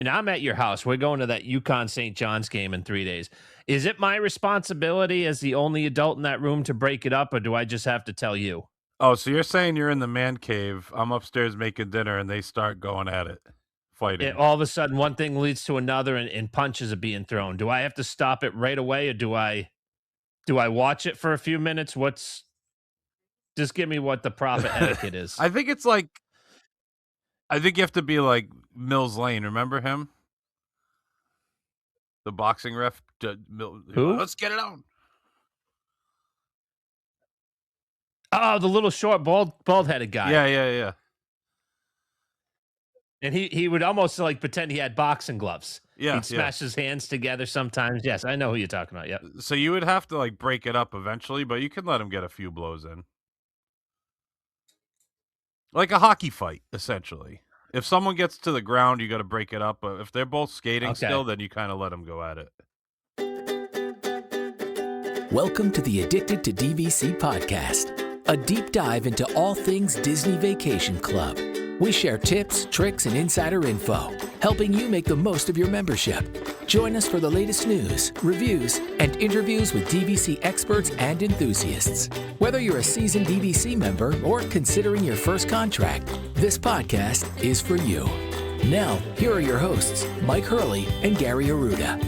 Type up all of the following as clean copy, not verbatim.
and I'm at your house. We're going to that UConn St. John's game in 3 days. Is it my responsibility as the only adult in that room to break it up, or do I just have to tell you? Oh, so you're saying you're in the man cave. I'm upstairs making dinner, and they start going at it, fighting. All of a sudden, one thing leads to another, and punches are being thrown. Do I have to stop it right away, or do I watch it for a few minutes? Just give me what the proper etiquette is. I think you have to be like Mills Lane. Remember him? The boxing ref. Who? Let's get it on. Oh, the little short, bald-headed guy. Yeah. And he would almost like pretend he had boxing gloves. Yeah, He'd smash his hands together sometimes. Yes, I know who you're talking about. Yep. So you would have to like break it up eventually, but you can let him get a few blows in. Like a hockey fight, essentially. If someone gets to the ground, you got to break it up. But if they're both skating still, then you kind of let them go at it. Welcome to the Addicted to DVC podcast, a deep dive into all things Disney Vacation Club. We share tips, tricks, and insider info, helping you make the most of your membership. Join us for the latest news, reviews, and interviews with DVC experts and enthusiasts. Whether you're a seasoned DVC member or considering your first contract, this podcast is for you. Now, here are your hosts, Mike Hurley and Gary Arruda.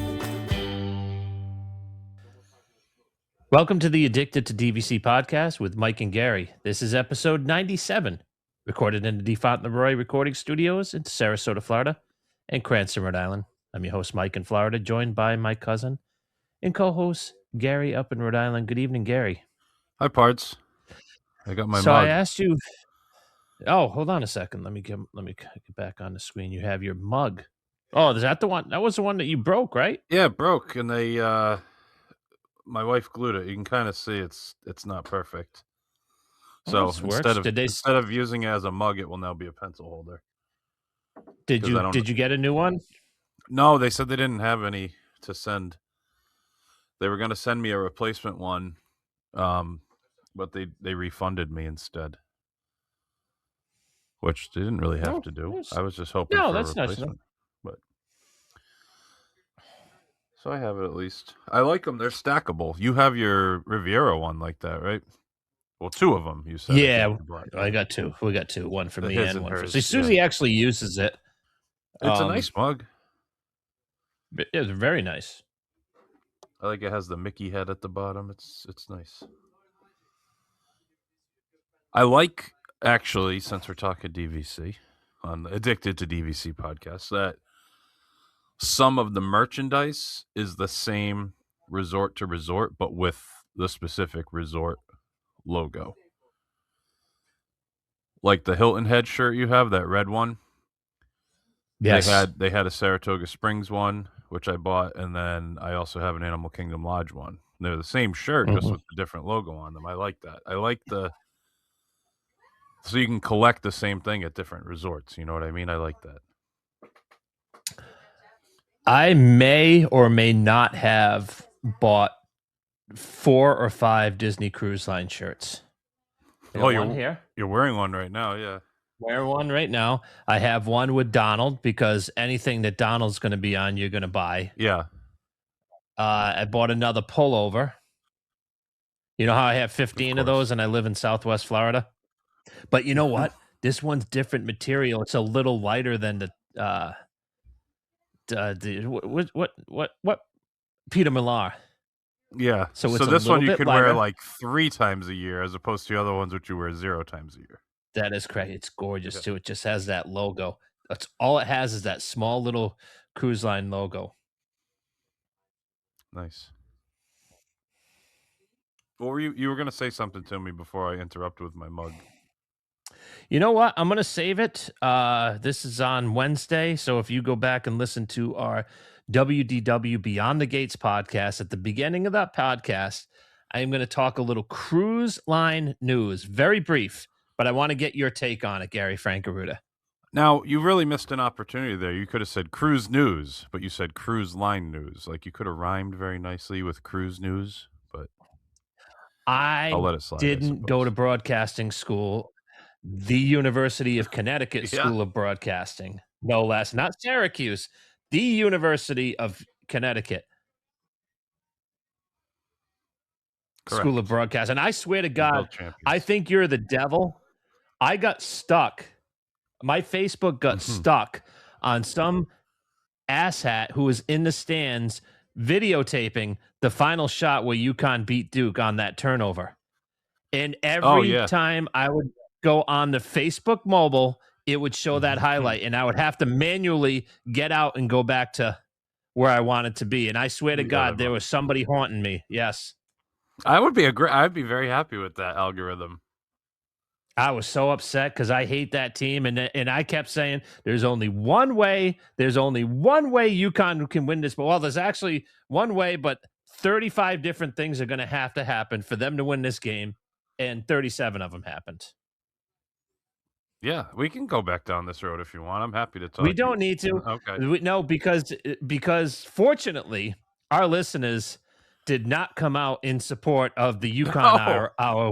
Welcome to the Addicted to DVC podcast with Mike and Gary. This is episode 97, recorded in the DeFont Leroy recording studios in Sarasota, Florida, and Cranston, Rhode Island. I'm your host, Mike in Florida, joined by my cousin and co-host Gary up in Rhode Island. Good evening, Gary. Hi, Parts. I got my mug. So I asked you. Oh, hold on a second. Let me get back on the screen. You have your mug. Oh, is that the one? That was the one that you broke, right? Yeah, it broke, and they my wife glued it. You can kind of see it's not perfect. So instead of using it as a mug, it will now be a pencil holder. Did you get a new one? No, they said they didn't have any to send. They were going to send me a replacement one, but they refunded me instead, which they didn't really have to do. I was just hoping for a replacement. But so I have it at least. I like them. They're stackable. You have your Riviera one like that, right? Well, two of them, you said. Yeah, I got two. We got two. One for me and one for... See, Susie actually uses it. It's a nice mug. It's very nice. I like it has the Mickey head at the bottom. It's nice. I like, actually, since we're talking DVC, on the Addicted to DVC podcast, that some of the merchandise is the same resort to resort, but with the specific resort logo. Like the Hilton Head shirt you have, that red one. Yes. They had a Saratoga Springs one, which I bought, and then I also have an Animal Kingdom Lodge one. They're the same shirt, just with a different logo on them. I like that. I like so you can collect the same thing at different resorts. You know what I mean? I like that. I may or may not have bought 4 or 5 Disney Cruise Line shirts. You're wearing one right now, yeah. Wearing one right now. I have one with Donald because anything that Donald's going to be on, you're going to buy. Yeah. I bought another pullover. You know how I have 15 of those and I live in Southwest Florida? But you know what? This one's different material. It's a little lighter than what Peter Millar. Yeah. So this one you could wear like 3 times a year as opposed to the other ones which you wear 0 times a year. That is correct. It's gorgeous too. It just has that logo. That's all it has is that small little cruise line logo. Nice. What were you were going to say something to me before I interrupted with my mug. You know what? I'm going to save it. This is on Wednesday. So if you go back and listen to our WDW Beyond the Gates podcast, at the beginning of that podcast, I am going to talk a little cruise line news. Very brief, but I want to get your take on it, Gary Frankaruda. Now, you really missed an opportunity there. You could have said cruise news, but you said cruise line news. Like you could have rhymed very nicely with cruise news, but I'll let it slide. Didn't go to broadcasting school. The University of Connecticut School of Broadcasting. No less. Not Syracuse. The University of Connecticut School of Correct. Broadcast. And I swear to They're God, both I champions. think you're the devil. I got stuck. My Facebook got stuck on some asshat who was in the stands videotaping the final shot where UConn beat Duke on that turnover. And Oh, every yeah. time I would go on the Facebook mobile, it would show that highlight, and I would have to manually get out and go back to where I wanted to be. And I swear to The God, other there one. was somebody haunting me. Yes. I'd be very happy with that algorithm. I was so upset because I hate that team, and I kept saying, "There's only one way. There's only one way UConn can win this." But well, there's actually one way, but 35 different things are going to happen for them to win this game, and 37 of them happened. Yeah, we can go back down this road if you want. I'm happy to talk. We don't need to. Okay. No, because fortunately, our listeners did not come out in support of the UConn No. hour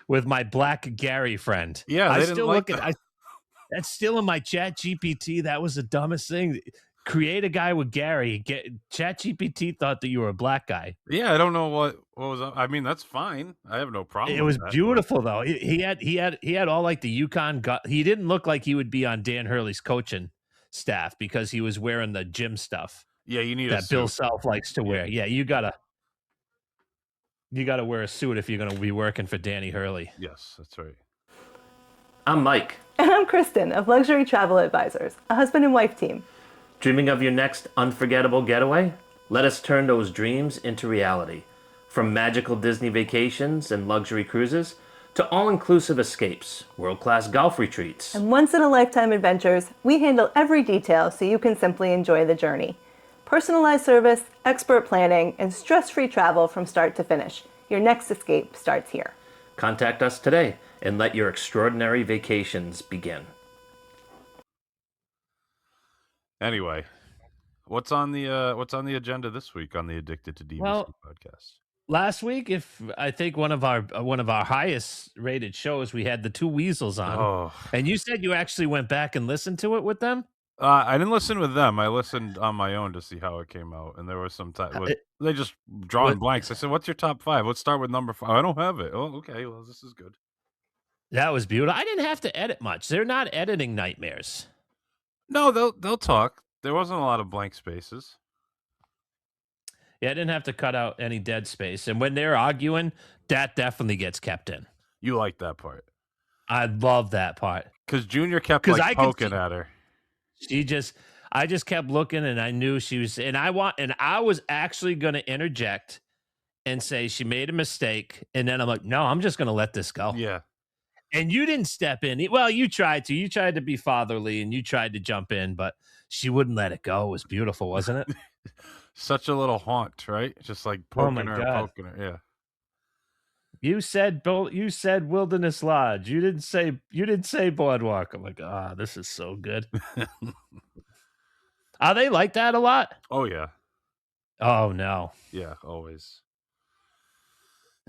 with my black Gary friend. Yeah, I they didn't still like look at that's still in my Chat GPT. That was the dumbest thing. Create a guy with Gary. Chat GPT thought that you were a black guy. Yeah, I don't know what was up. I mean, that's fine. I have no problem It with was that, but- beautiful though. He had all like the UConn gut. He didn't look like he would be on Dan Hurley's coaching staff because he was wearing the gym stuff Yeah, you need a that Bill suit. Self likes to wear. Yeah, you gotta wear a suit if you're gonna be working for Danny Hurley. Yes, that's right. I'm Mike. And I'm Kristen of Luxury Travel Advisors, a husband and wife team. Dreaming of your next unforgettable getaway? Let us turn those dreams into reality. From magical Disney vacations and luxury cruises to all-inclusive escapes, world-class golf retreats. And once-in-a-lifetime adventures, we handle every detail so you can simply enjoy the journey. Personalized service, expert planning, and stress-free travel from start to finish. Your next escape starts here. Contact us today and let your extraordinary vacations begin. Anyway, what's on the agenda this week on the Addicted to DVC podcast? Last week, if I think one of our highest rated shows, we had the two Weasels on, Oh, and you said you actually went back and listened to it with them. I didn't listen with them. I listened on my own to see how it came out, and there was some time they just drawing blanks. I said, "What's your top 5? Let's start with number 5." I don't have it. Oh, okay. Well, this is good. That was beautiful. I didn't have to edit much. They're not editing nightmares. No, they'll talk. There wasn't a lot of blank spaces. Yeah, I didn't have to cut out any dead space. And when they're arguing, that definitely gets kept in. You like that part I love that part. because Junior kept 'Cause like I could poking see- at her. I just kept looking, and I knew she was, and I was actually going to interject and say she made a mistake, and then I'm like, no, I'm just going to let this go. Yeah, And you didn't step in. Well, you tried to. You tried to be fatherly, and you tried to jump in, but she wouldn't let it go. It was beautiful, wasn't it? such a little haunt, right? Just like poking my her, God. and poking her. Yeah. You said Wilderness Lodge. You didn't say Boardwalk. I'm like, this is so good. Are they like that a lot? Oh yeah, Oh no. yeah, always.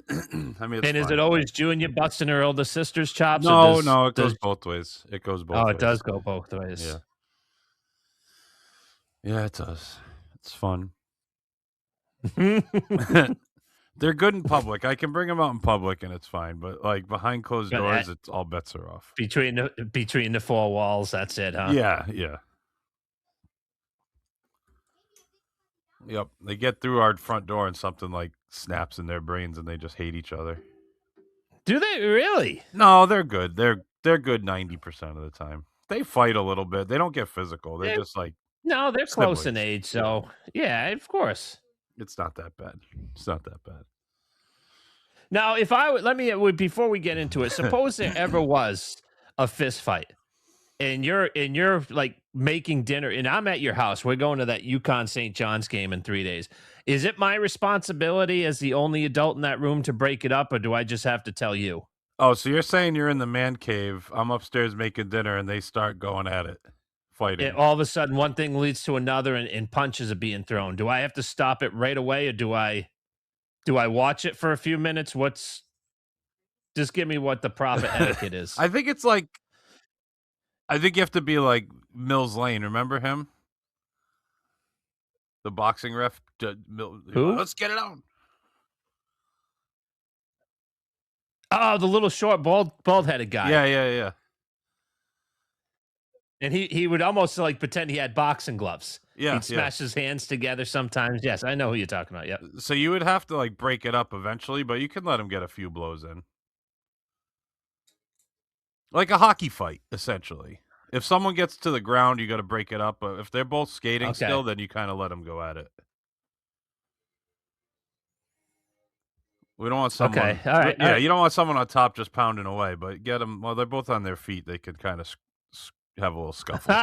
I mean, And is it always Junior busting her older sister's chops? No, it goes both ways. It goes both ways. Oh, it does go both ways. Yeah. Yeah, it does. It's fun. They're good in public. I can bring them out in public and it's fine, but like behind closed But doors, it's all bets are off. between the four walls, that's it, huh? Yeah. Yep. They get through our front door and something like snaps in their brains and they just hate each other. Do they really? No, they're good. They're good 90% of the time. They fight a little bit. They don't get physical. They're just like, No, they're close in Siblings. age, so yeah, of course. it's not that bad. It's not that bad. Now, if before we get into it, suppose there ever was a fist fight, and you're like making dinner, and I'm at your house. We're going to that UConn St. John's game in 3 days. Is it my responsibility as the only adult in that room to break it up, or do I just have to tell you? Oh, so you're saying you're in the man cave. I'm upstairs making dinner, and they start going at it, fighting. All of a sudden, one thing leads to another, and punches are being thrown. Do I have to stop it right away, or do I watch it for a few minutes? Just give me what the proper etiquette is. I think it's like I think you have to be like Mills Lane. Remember him? The boxing ref. Who? Let's get it on. Oh, the little short bald-headed guy. Yeah. And he would almost like pretend he had boxing gloves. Yeah, He'd smash his hands together sometimes. Yes, I know who you're talking about. Yep. So you would have to like break it up eventually, but you can let him get a few blows in. Like a hockey fight, essentially. If someone gets to the ground, you got to break it up. But if they're both skating still, then you kind of let them go at it. We don't want someone. Okay. All right. Yeah, you don't want someone on top just pounding away, but get them while they're both on their feet. They could kind of have a little scuffle.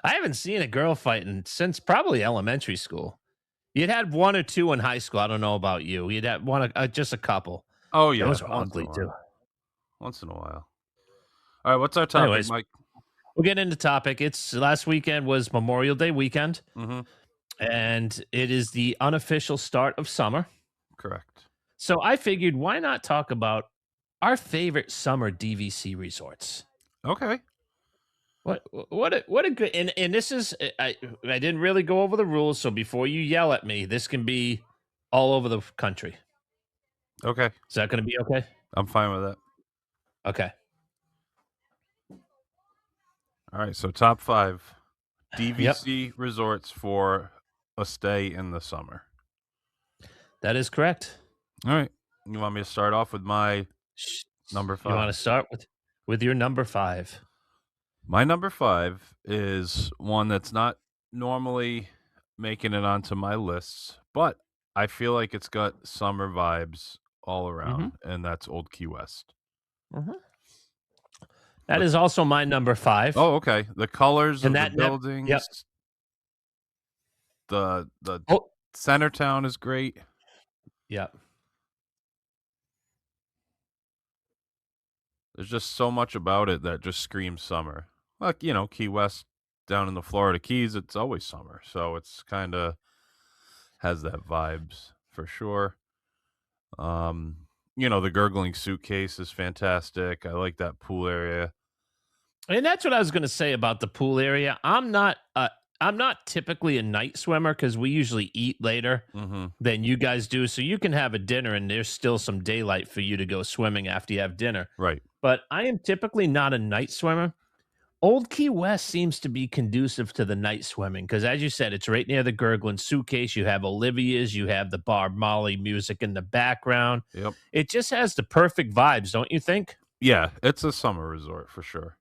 I haven't seen a girl fighting since probably elementary school. You'd had one or two in high school. I don't know about you. You'd had one, just a couple. Oh yeah, those were ugly too. Once in a while. All right, what's our topic, Anyways, Mike? We'll get into topic. It's last weekend was Memorial Day weekend, and it is the unofficial start of summer. Correct. So I figured, why not talk about our favorite summer DVC resorts? Okay. What a good, and this is, I didn't really go over the rules, so before you yell at me, this can be all over the country. Okay. Is that going to be okay? I'm fine with that. Okay. All right, so top 5 DVC resorts for a stay in the summer. That is correct. All right. You want me to start off with my number 5? You want to start with your number 5? My number 5 is one that's not normally making it onto my lists, but I feel like it's got summer vibes all around, and that's Old Key West. That is also my number 5. Oh, okay. The colors of the buildings. The Centertown is great. Yep. There's just so much about it that just screams summer. Like, Key West down in the Florida Keys, it's always summer. So it's kind of has that vibes for sure. The gurgling suitcase is fantastic. I like that pool area. And that's what I was going to say about the pool area. I'm not typically a night swimmer because we usually eat later than you guys do. So you can have a dinner and there's still some daylight for you to go swimming after you have dinner. Right. But I am typically not a night swimmer. Old Key West seems to be conducive to the night swimming because, as you said, it's right near the gurgling suitcase. You have Olivia's, you have the Bob Marley music in the background. Yep. It just has the perfect vibes, don't you think? Yeah, it's a summer resort for sure.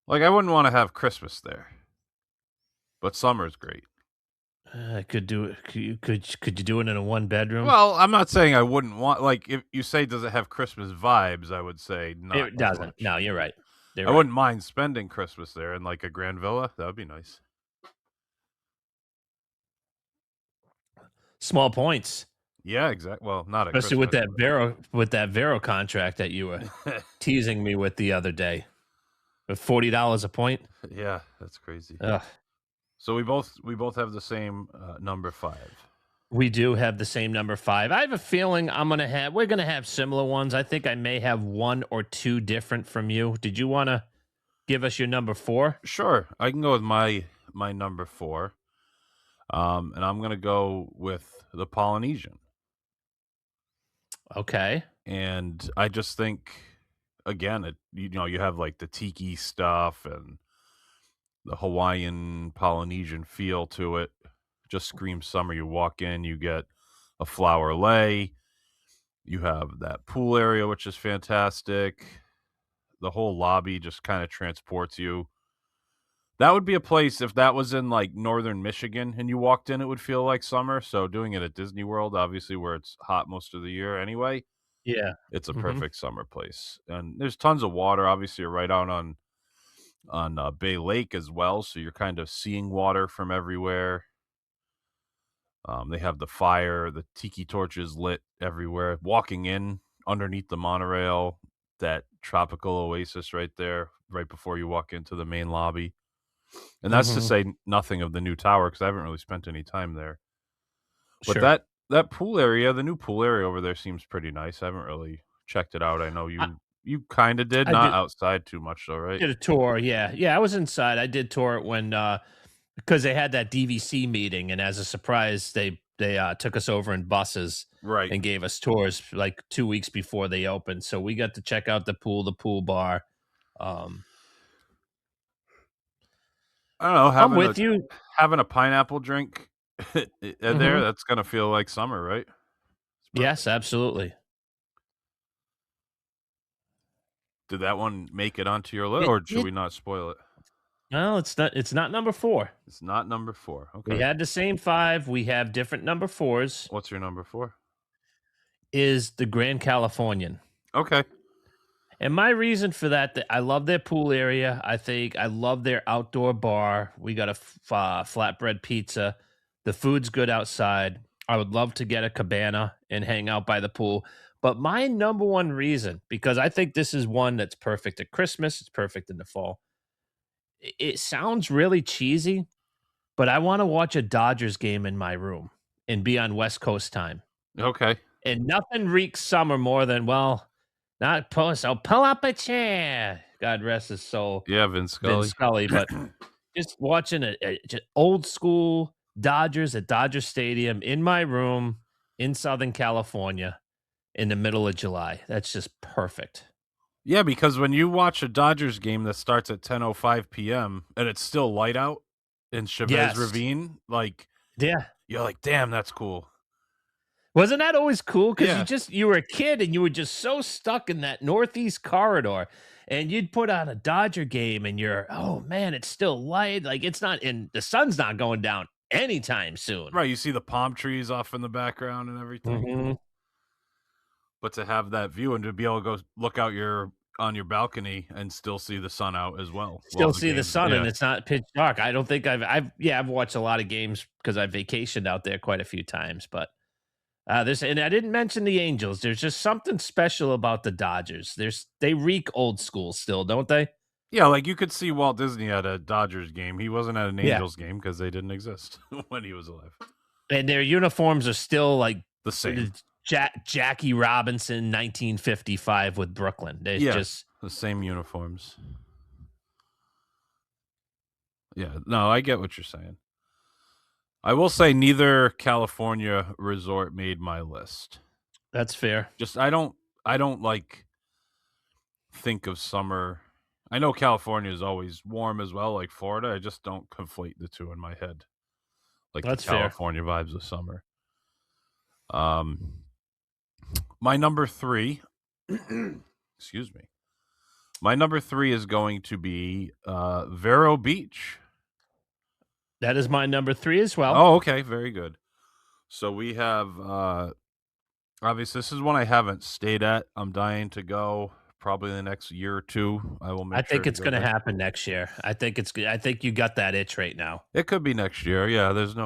Like, I wouldn't want to have Christmas there, but summer's great. I could do it. Could you do it in a 1-bedroom? Well, I'm not saying I wouldn't want. Like, if you say, does it have Christmas vibes? I would say no. It doesn't. No, you're right. I wouldn't mind spending Christmas there in like a grand villa. That would be nice. Small points. Yeah, exactly. Well, not especially with that Vero contract that you were teasing me with the other day. With $40 a point. Yeah, that's crazy. Ugh. So we both have the same number 5. We do have the same number 5. I have a feeling we're gonna have similar ones. I think I may have 1 or 2 different from you. Did you want to give us your number 4? Sure, I can go with my number 4, and I'm gonna go with the Polynesian. Okay. And I just think, again, you have like the tiki stuff and the Hawaiian Polynesian feel to it. Just screams summer. You walk in, you get a flower lei. You have that pool area, which is fantastic. The whole lobby just kind of transports you. That would be a place, if that was in like northern Michigan and you walked in, it would feel like summer. So doing it at Disney World, obviously where it's hot most of the year anyway. Yeah. It's a perfect summer place. And there's tons of water. Obviously, you're right out on Bay Lake as well. So you're kind of seeing water from everywhere. They have the fire, the tiki torches lit everywhere. Walking in underneath the monorail, that tropical oasis right there, right before you walk into the main lobby. And that's to say nothing of the new tower, because I haven't really spent any time there. But Sure. that pool area, the new pool area over there seems pretty nice. I haven't really checked it out. I know you You kind of did, I not did outside too much though, right? did a tour. Yeah, I was inside. I did tour it when because they had that DVC meeting, and as a surprise, they took us over in buses Right. and gave us tours like 2 weeks before they opened. So we got to check out the pool bar. Um, I don't know, I'm with you. having a pineapple drink there, Mhm. that's gonna feel like summer, right? It's Yes, perfect. absolutely. Did that one make it onto your list, It or should it we not spoil it? well, it's not number 4. It's not number 4. We Okay. had the same 5. We have different number 4s. What's your number 4? Is the Grand Californian. Okay. And my reason for that, I love their pool area. I love their outdoor bar. We got a flatbread pizza. The food's good outside. I would love to get a cabana and hang out by the pool. But my number one reason, because I think this is one that's perfect at Christmas, it's perfect in the fall. It sounds really cheesy, but I want to watch a Dodgers game in my room and be on West Coast time. Okay. And nothing reeks summer more than, well, not pull, so pull up a chair. God rest his soul, Yeah, Vince Vince Scully. Scully. But just watching just old school Dodgers at Dodger Stadium in my room in Southern California in the middle of July. That's just perfect. Yeah, because when you watch a Dodgers game that starts at 10:05 p.m. and it's still light out in Chavez Yes. Ravine, like Yeah. you're like, damn, that's cool. Wasn't that always cool? Because Yeah. you were a kid and you were just so stuck in that Northeast corridor, and you'd put on a Dodger game and you're, oh man, it's still light. Like it's not, and the sun's not going down anytime soon. Right, you see the palm trees off in the background and everything. Mhm. But to have that view and to be able to go look out on your balcony and still see the sun out as well. while Still see the game's- sun, and yeah. it's not pitch dark. I don't think I've watched a lot of games because I've vacationed out there quite a few times, but there's, and I didn't mention the Angels. There's just something special about the Dodgers. They reek old school still, don't they? Yeah, like you could see Walt Disney at a Dodgers game. He wasn't at an Yeah. Angels game because they didn't exist when he was alive. And their uniforms are still like The same. Jackie Robinson 1955 with Brooklyn. There's Yeah. just The same uniforms. Yeah, no, I get what you're saying. I will say neither California resort made my list. that's fair. Just I don't like think of summer. I know California is always warm as well, like Florida. I just don't conflate the two in my head. Like That's the fair. California vibes of summer. My number 3 excuse me. My number 3 is going to be Vero Beach. That is my number 3 as well. Oh, okay, very good. So we have obviously this is one I haven't stayed at. I'm dying to go. Probably in the next year or two. I will make I think sure it's go going to there. happen next year. I think you got that itch right now. It could be next year. Yeah, there's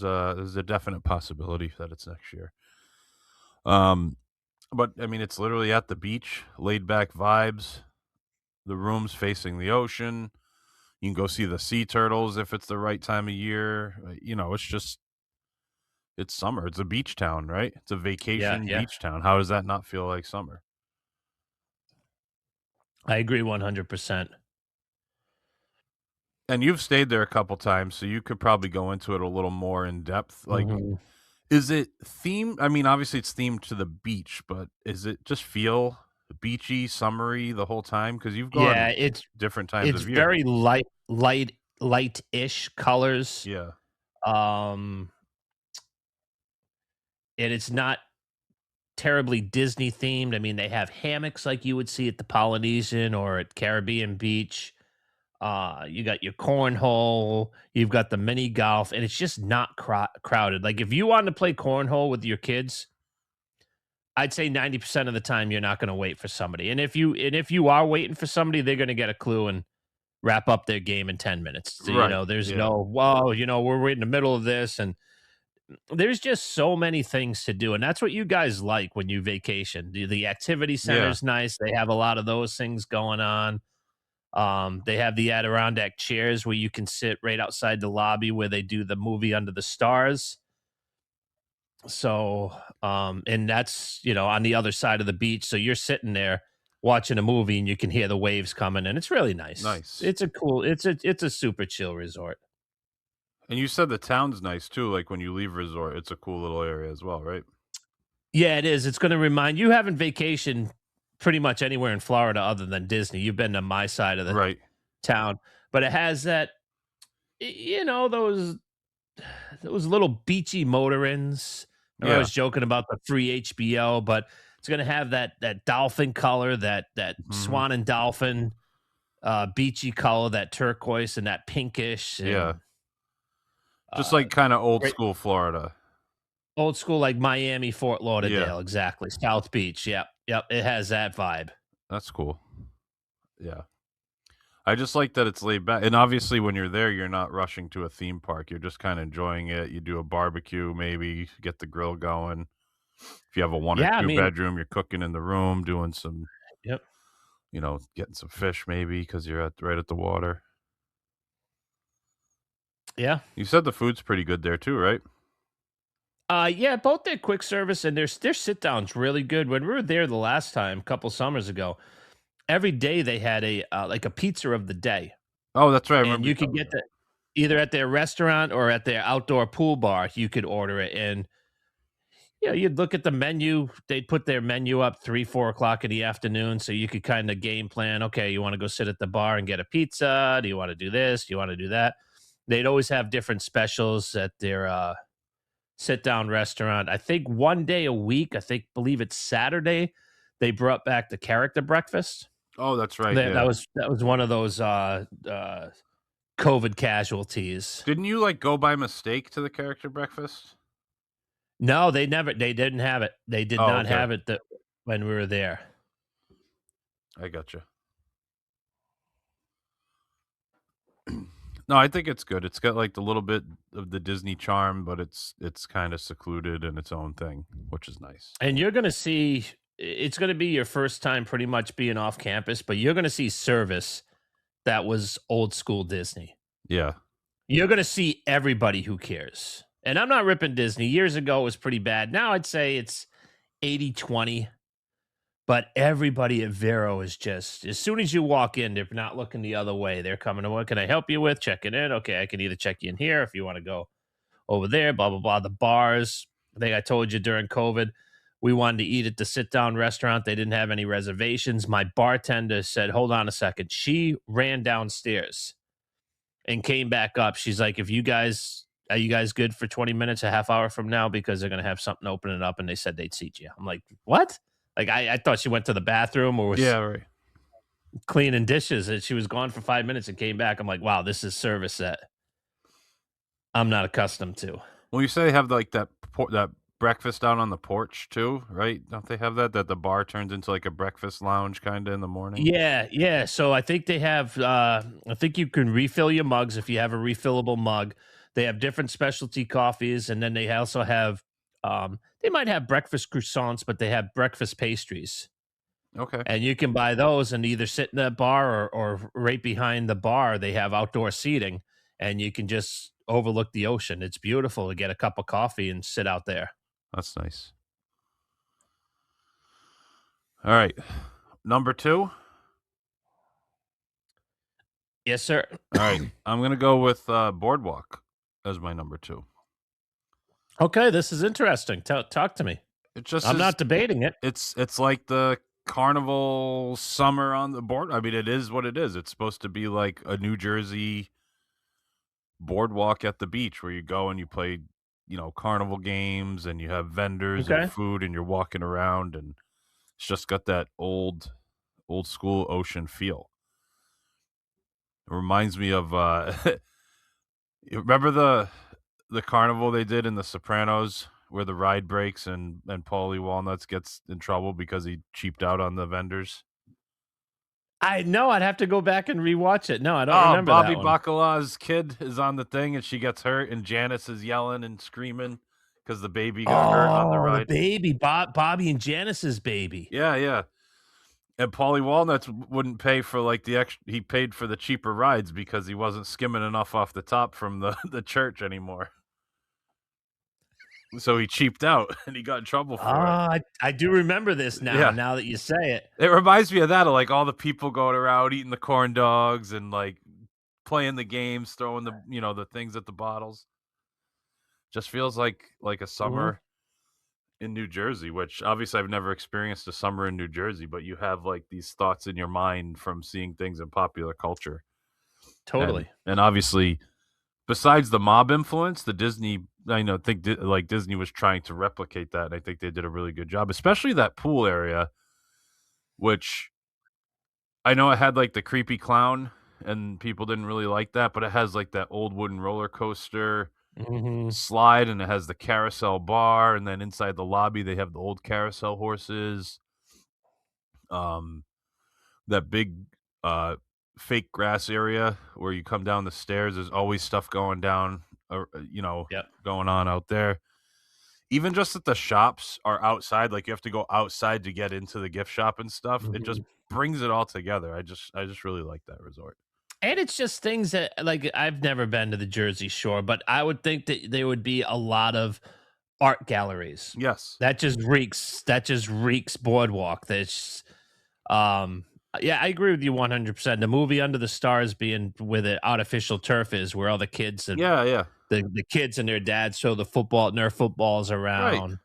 a definite possibility that it's next year. But I mean, it's literally at the beach, laid back vibes. The rooms facing the ocean. You can go see the sea turtles if it's the right time of year. It's summer. It's a beach town, right? It's a vacation yeah. beach town. How does that not feel like summer? I agree 100%. And you've stayed there a couple times, so you could probably go into it a little more in depth. Like, Mhm. is it themed? I mean, obviously it's themed to the beach, but is it just feel beachy, summery the whole time? Because you've gone Yeah, it's different times it's of year. very light-ish colors. Yeah. And it's not terribly Disney themed. I mean, they have hammocks like you would see at the Polynesian or at Caribbean Beach. You got your cornhole, you've got the mini golf, and it's just not crowded. Like if you wanted to play cornhole with your kids, I'd say 90% of the time you're not going to wait for somebody. And if you are waiting for somebody, they're going to get a clue and wrap up their game in 10 minutes. So, Right, there's yeah. no, well, we're right in the middle of this, and there's just so many things to do. And that's what you guys like when you vacation. The activity center's nice. They have a lot of those things going on. They have the Adirondack chairs where you can sit right outside the lobby where they do the movie Under the Stars. So, and that's, on the other side of the beach. So you're sitting there watching a movie and you can hear the waves coming, and it's really nice. Nice. It's a super chill resort. And you said the town's nice too. Like when you leave resort, it's a cool little area as well, right? Yeah, it is. It's going to remind you haven't vacationed pretty much anywhere in Florida other than Disney. You've been to my side of the Right. town, but it has that, those little beachy motor inns. I Yeah. was joking about the free HBO, but it's going to have that dolphin color, that swan and dolphin beachy color, that turquoise and that pinkish. Yeah. And, Just like kind of old great- school Florida. old school, like Miami, Fort Lauderdale, Yeah. exactly. South Beach. Yep. It has that vibe. That's cool. Yeah. I just like that it's laid back. And obviously when you're there, you're not rushing to a theme park. You're just kind of enjoying it. You do a barbecue, maybe get the grill going. If you have a one or two bedroom, you're cooking in the room, doing some, Yep. Getting some fish maybe because you're right at the water. Yeah. You said the food's pretty good there too, right? Yeah, both their quick service and their sit downs really good. When we were there the last time, a couple summers ago, every day they had a like a pizza of the day, Oh, that's right. I and remember you could get that either at their restaurant or at their outdoor pool bar. You could order it, and you'd look at the menu. They'd put their menu up 3-4 o'clock in the afternoon, so you could kind of game plan. Okay, you want to go sit at the bar and get a pizza? Do you want to do this? Do you want to do that? They'd always have different specials at their sit down restaurant. I think one day a week, believe it's Saturday, they brought back the character breakfast. Oh, that's right. That was one of those COVID casualties. Didn't you go by mistake to the character breakfast? No, they didn't have it. They did not have it when we were there. I gotcha. No, I think it's good. It's got the little bit of the Disney charm, but it's kind of secluded in its own thing, which is nice. And you're going to see, it's going to be your first time pretty much being off campus, but you're going to see service that was old school Disney. Yeah. You're going to see everybody who cares. And I'm not ripping Disney. Years ago it was pretty bad. Now I'd say it's 80-20. But everybody at Vero is just, as soon as you walk in, they're not looking the other way. They're coming to, what can I help you with? Checking in. Okay, I can either check you in here if you want to go over there, blah, blah, blah. The bars, I think I told you during COVID, we wanted to eat at the sit-down restaurant. They didn't have any reservations. My bartender said, hold on a second. She ran downstairs and came back up. She's like, are you guys good for 20 minutes, a half hour from now? Because they're going to have something opening up, and they said they'd seat you. I'm like, what? I thought she went to the bathroom or was cleaning dishes, and she was gone for 5 minutes and came back. I'm like, wow, this is service that I'm not accustomed to. Well, you say they have that breakfast out on the porch too, right? Don't they have that the bar turns into a breakfast lounge kind of in the morning? Yeah. So I think they have, I think you can refill your mugs if you have a refillable mug. They have different specialty coffees, and then they also have, they might have breakfast croissants, but they have breakfast pastries. Okay. And you can buy those and either sit in that bar or right behind the bar, they have outdoor seating, and you can just overlook the ocean. It's beautiful to get a cup of coffee and sit out there. That's nice. All right. Number 2? Yes, sir. All right. I'm going to go with Boardwalk as my number 2. Okay, this is interesting. Talk to me. I'm not debating it. It's like the carnival summer on the board. I mean, it is what it is. It's supposed to be like a New Jersey boardwalk at the beach where you go and you play, carnival games, and you have vendors and food, and you're walking around, and it's just got that old school ocean feel. It reminds me of you remember the carnival they did in The Sopranos where the ride breaks and Paulie Walnuts gets in trouble because he cheaped out on the vendors? I know. I'd have to go back and rewatch it. No, I don't remember Bobby that one. Bacala's kid is on the thing, and she gets hurt, and Janice is yelling and screaming because the baby got hurt on the ride. The baby, Bobby and Janice's baby. Yeah. And Paulie Walnuts wouldn't pay for the extra. He paid for the cheaper rides because he wasn't skimming enough off the top from the church anymore. So he cheaped out and he got in trouble for it. I do remember this now. Yeah. Now that you say it, It reminds me of that, of like all the people going around eating the corn dogs and like playing the games, throwing the the things at the bottles. Just feels like a summer in New Jersey, which obviously I've never experienced a summer in New Jersey, but you have like these thoughts in your mind from seeing things in popular culture. totally. And obviously, besides the mob influence, the Disney, like Disney was trying to replicate that, and I think they did a really good job, especially that pool area, which I know it had like the creepy clown, and people didn't really like that, but it has like that old wooden roller coaster slide, and it has the carousel bar, and then inside the lobby they have the old carousel horses. That big fake grass area where you come down the stairs, there's always stuff going down, Yep. going on out there. Even just that the shops are outside, like you have to go outside to get into the gift shop and stuff. It just brings it all together. I just really like that resort. And it's just things that, like, I've never been to the Jersey Shore, but I would think that there would be a lot of art galleries. Yes. That just reeks boardwalk. That's yeah, I agree with you 100%. The movie Under the Stars being where the artificial turf is, where all the kids and Yeah. the kids and their dads throw the Nerf footballs around.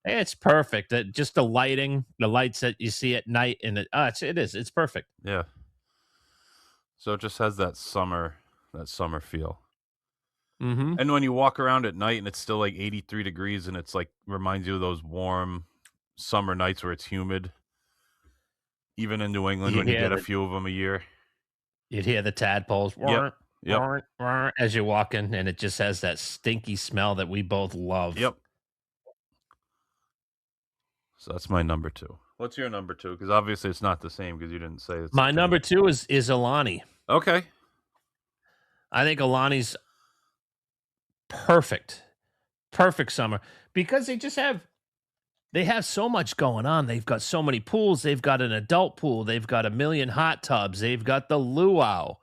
It's perfect. Just the lighting, the lights that you see at night, and it's perfect. Yeah. So it just has that summer feel. And when you walk around at night and it's still like 83 degrees and it's like reminds you of those warm summer nights where it's humid. Even in New England, when you get a few of them a year. You'd hear the tadpoles Yep. as you're walking, and it just has that stinky smell that we both love. Yep. So that's my number 2. What's your number 2? Because obviously it's not the same because you didn't say it's My number 2 is Alani. Okay. I think Alani's perfect summer because they have so much going on. They've got so many pools. They've got an adult pool. They've got 1,000,000 hot tubs. They've got the luau.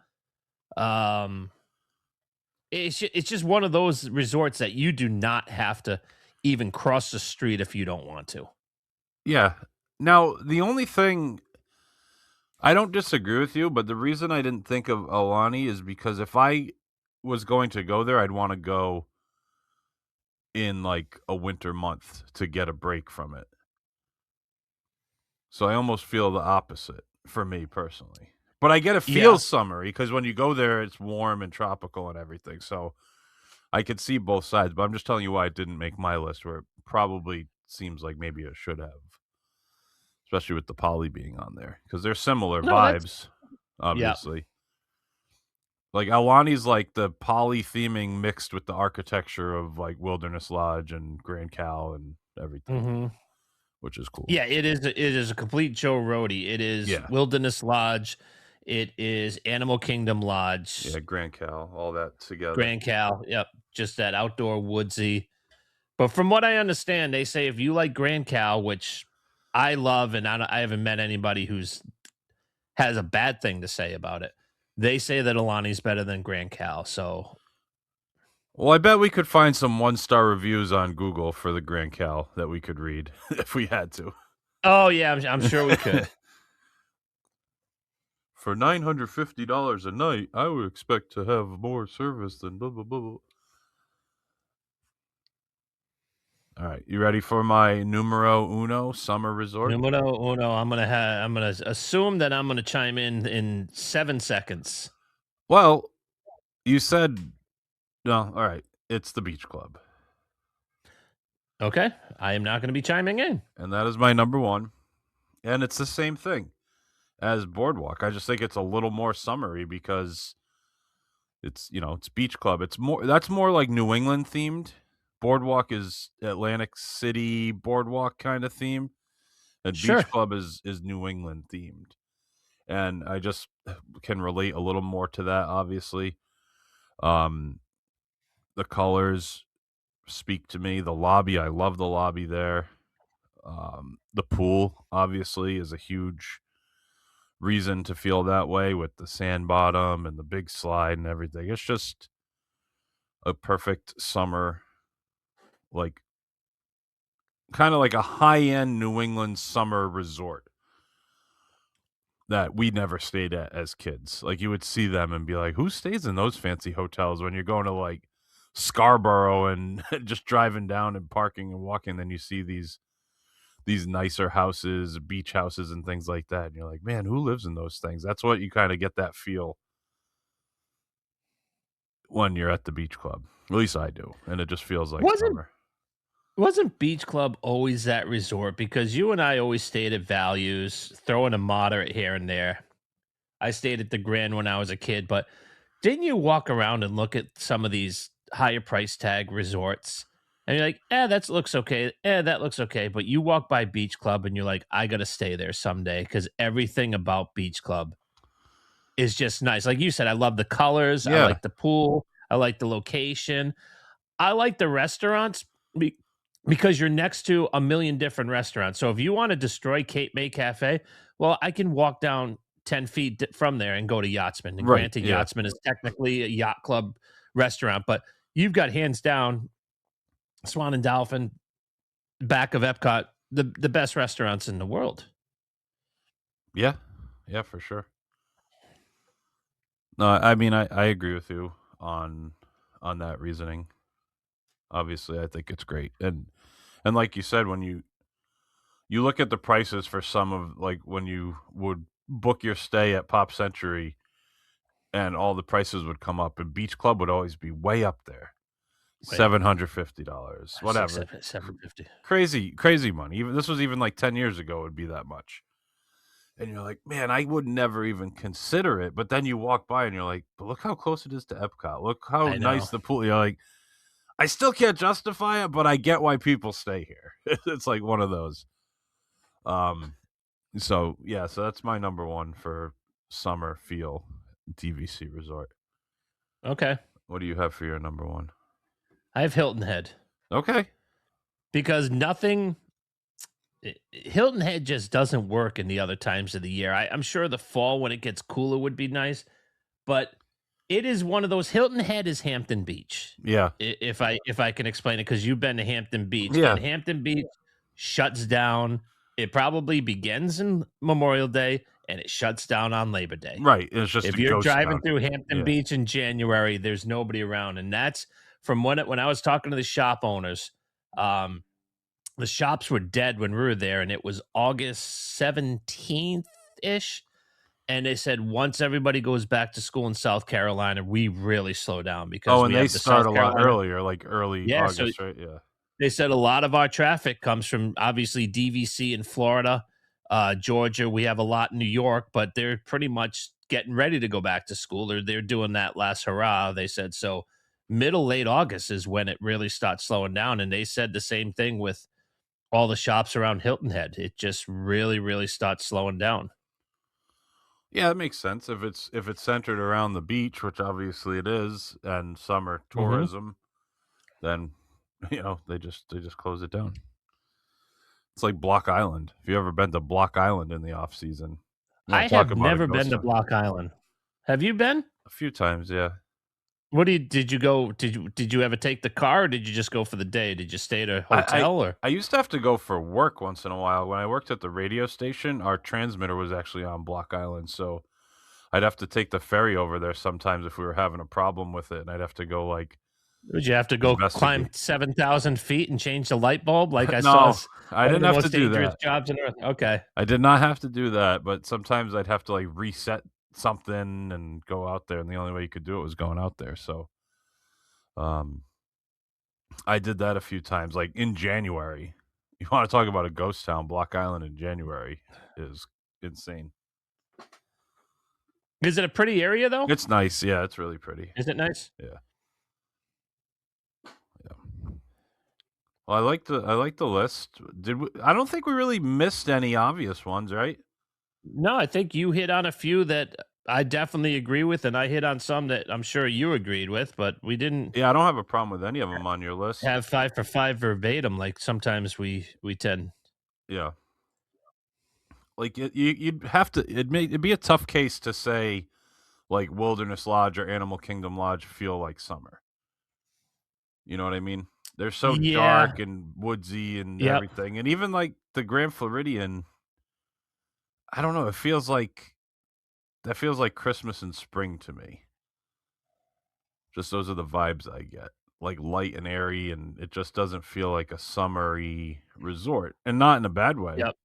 It's just one of those resorts that you do not have to even cross the street if you don't want to. Yeah. Now, the only thing, I don't disagree with you, but the reason I didn't think of Alani is because if I was going to go there, I'd want to go in like a winter month to get a break from it. So I almost feel the opposite for me personally. But I get it feels summery because when you go there, it's warm and tropical and everything. So I could see both sides, but I'm just telling you why it didn't make my list, where it probably seems like maybe it should have, especially with the poly being on there, because they're similar vibes, obviously. Like Alani's like the poly theming mixed with the architecture of like Wilderness Lodge and Grand Cal and everything, which is cool. Yeah, it is a complete Joe Rohde. It is Wilderness Lodge. It is Animal Kingdom Lodge. Yeah, Grand Cal, all that together. Grand Cal, yep, just that outdoor woodsy. But from what I understand, they say if you like Grand Cal, which I love, and I haven't met anybody has a bad thing to say about it. They say that Alani's better than Grand Cal. So, well, I bet we could find some 1-star reviews on Google for the Grand Cal that we could read if we had to. Oh yeah, I'm sure we could. For $950 a night, I would expect to have more service than blah blah blah blah. All right, you ready for my numero uno summer resort? Numero uno. I'm gonna assume that I'm gonna chime in 7 seconds. Well, you said no. All right, it's the Beach Club. Okay, I am not going to be chiming in, and that is my number 1. And it's the same thing as Boardwalk. I just think it's a little more summery because it's it's Beach Club. That's more like New England themed. Boardwalk is Atlantic City boardwalk kind of theme, and Beach Club is New England themed. And I just can relate a little more to that, obviously. The colors speak to me. The lobby, I love the lobby there. The pool, obviously, is a huge reason to feel that way with the sand bottom and the big slide and everything. It's just a perfect summer, like kind of like a high-end New England summer resort that we never stayed at as kids. Like, you would see them and be like, who stays in those fancy hotels when you're going to like Scarborough and just driving down and parking and walking, then you see these nicer houses, beach houses and things like that, and you're like, man, who lives in those things? That's what you kind of get that feel when you're at the beach club. At least I do, and it just feels like summer. Wasn't Beach Club always that resort? Because you and I always stayed at Values, throwing a moderate here and there. I stayed at the Grand when I was a kid, but didn't you walk around and look at some of these higher price tag resorts? And you're like, that looks okay. That looks okay. But you walk by Beach Club and you're like, I got to stay there someday because everything about Beach Club is just nice. Like you said, I love the colors. I Yeah. like the pool. I like the location. I like the restaurants because you're next to a million different restaurants. So if you want to destroy Cape May Cafe, well, I can walk down 10 feet from there and go to Yachtsman. And Right, granted, yeah. Yachtsman is technically a yacht club restaurant, but you've got hands down Swan and Dolphin, back of Epcot, the best restaurants in the world. Yeah, for sure. No, I mean, I agree with you on that reasoning. Obviously, I think it's great, and like you said, when you look at the prices for some of, like, when you would book your stay at Pop Century, and all the prices would come up, and Beach Club would always be way up there, $750, whatever, $750. crazy money. Even this was even like 10 years ago, it would be that much. And you're like, man, I would never even consider it. But then you walk by and you're like, but look how close it is to Epcot. Look how I nice know. the pool. You're like, I still can't justify it, but I get why people stay here. It's like one of those. So that's my number one for summer feel, DVC Resort. Okay. What do you have for your number one? I have Hilton Head. Okay. Because Hilton Head just doesn't work in the other times of the year. I'm sure the fall when it gets cooler would be nice, but it is one of those. Hilton Head is Hampton Beach. Yeah. If I can explain it, because you've been to Hampton Beach. Yeah. And Hampton Beach shuts down. It probably begins in Memorial Day and it shuts down on Labor Day. Right. It's just if a you're ghost driving town. through Hampton Beach in January, there's nobody around, and that's from when I was talking to the shop owners. The shops were dead when we were there, and it was August 17th-ish. And they said once everybody goes back to school in South Carolina, we really slow down because and they start a lot earlier, like early August, right? Yeah. They said a lot of our traffic comes from obviously DVC in Florida, Georgia. We have a lot in New York, but they're pretty much getting ready to go back to school. They're doing that last hurrah. They said so. Late August is when it really starts slowing down, and they said the same thing with all the shops around Hilton Head. It just really, really starts slowing down. Yeah, that makes sense. If it's centered around the beach, which obviously it is, and summer tourism, then they just close it down. It's like Block Island. If you ever been to Block Island in the off season, I have never been to Block Island. Have you been? A few times, yeah. Did you go? Did you ever take the car, or did you just go for the day? Did you stay at a hotel? I used to have to go for work once in a while. When I worked at the radio station, our transmitter was actually on Block Island, so I'd have to take the ferry over there sometimes if we were having a problem with it, and I'd have to go Would you have to go climb 7,000 feet and change the light bulb? Like I No, saw. I didn't have to do that. Jobs on Earth. Okay. I did not have to do that, but sometimes I'd have to reset something and go out there, and the only way you could do it was going out there. So I did that a few times, like in January. You want to talk about a ghost town? Block Island in January is insane. Is it a pretty area though? It's nice. Yeah, it's really pretty. Is it nice? Yeah. Well, I like the list. I don't think we really missed any obvious ones, right? No, I think you hit on a few that I definitely agree with, and I hit on some that I'm sure you agreed with, but we didn't. Yeah, I don't have a problem with any of them on your list. Have 5 for 5 verbatim, like sometimes we tend. Yeah. Like you'd have to. It'd be a tough case to say, like Wilderness Lodge or Animal Kingdom Lodge feel like summer. You know what I mean? They're so Yeah. dark and woodsy and Yep. everything. And even like the Grand Floridian, I don't know. That feels like Christmas and spring to me. Just those are the vibes I get. Like light and airy, and it just doesn't feel like a summery resort. And not in a bad way. Yep.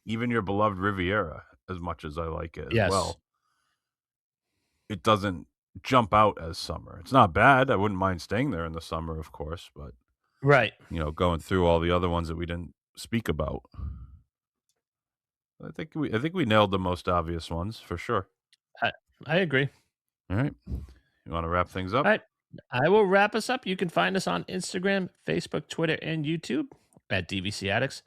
Even your beloved Riviera, as much as I like it as Yes. well, it doesn't jump out as summer. It's not bad. I wouldn't mind staying there in the summer, of course, but Right. going through all the other ones that we didn't speak about, I think we nailed the most obvious ones for sure. I agree. All right. You want to wrap things up? All right. I will wrap us up. You can find us on Instagram, Facebook, Twitter, and YouTube at DVC Addicts.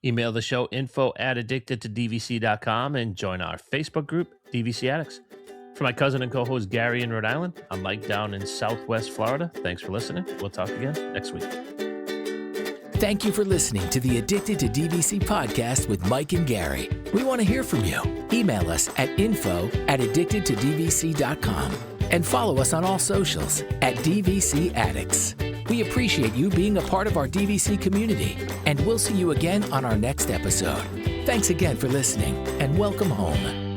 Email the show info@addictedtodvc.com and join our Facebook group, DVC Addicts. For my cousin and co-host Gary in Rhode Island, I'm Mike down in Southwest Florida. Thanks for listening. We'll talk again next week. Thank you for listening to the Addicted to DVC podcast with Mike and Gary. We want to hear from you. Email us at info@addictedtodvc.com and follow us on all socials at DVC Addicts. We appreciate you being a part of our DVC community, and we'll see you again on our next episode. Thanks again for listening, and welcome home.